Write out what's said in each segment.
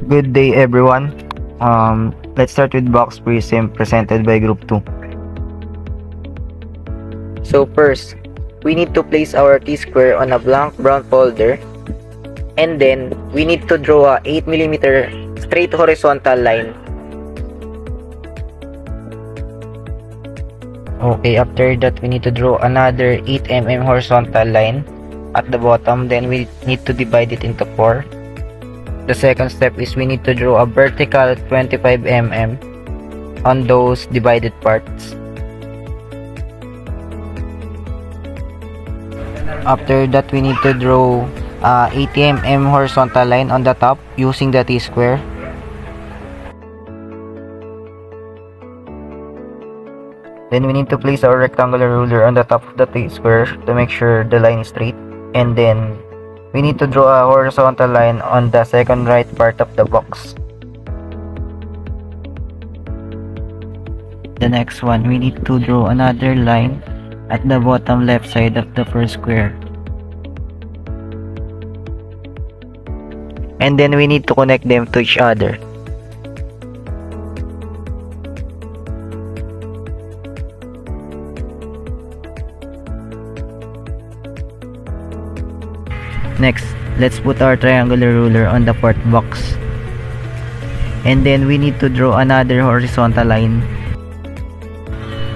Good day everyone. Let's start with box prism presented by group 2. So first, we need to place our T-square on a blank brown folder, and then we need to draw a 8mm straight horizontal line. Okay, after that we need to draw another 8mm horizontal line at the bottom, then we need to divide it into 4. The second step is we need to draw a vertical 25mm on those divided parts. After that, we need to draw a 80mm horizontal line on the top using the T-square. Then we need to place our rectangular ruler on the top of the T-square to make sure the line is straight, and then we need to draw a horizontal line on the second right part of the box. The next one, we need to draw another line at the bottom left side of the first square. And then we need to connect them to each other. Next, let's put our triangular ruler on the fourth box. And then we need to draw another horizontal line.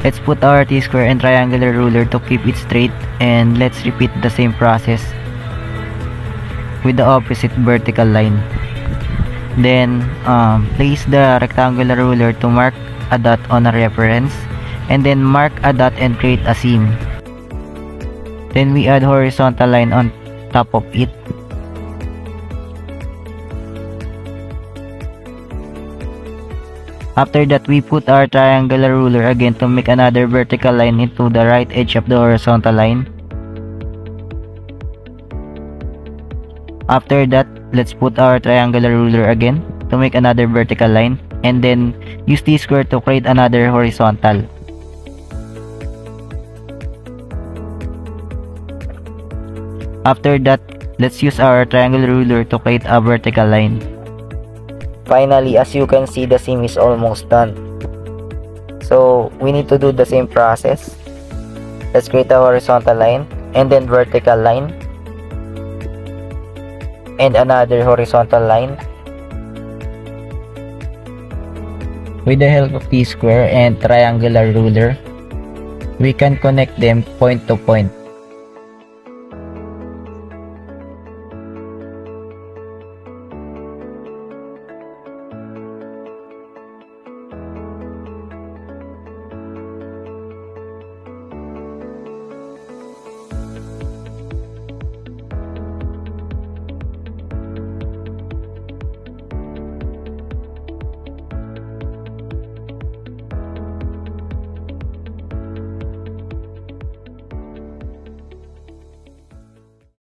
Let's put our T-square and triangular ruler to keep it straight, and let's repeat the same process with the opposite vertical line. Then place the rectangular ruler to mark a dot on a reference, and then mark a dot and create a seam. Then we add horizontal line on top of it. After that, we put our triangular ruler again to make another vertical line into the right edge of the horizontal line. After that, let's put our triangular ruler again to make another vertical line, and then use T-square to create another horizontal. After that, let's use our triangular ruler to create a vertical line. Finally, as you can see, the seam is almost done. So we need to do the same process. Let's create a horizontal line, and then vertical line, and another horizontal line. With the help of T-square and triangular ruler, we can connect them point to point.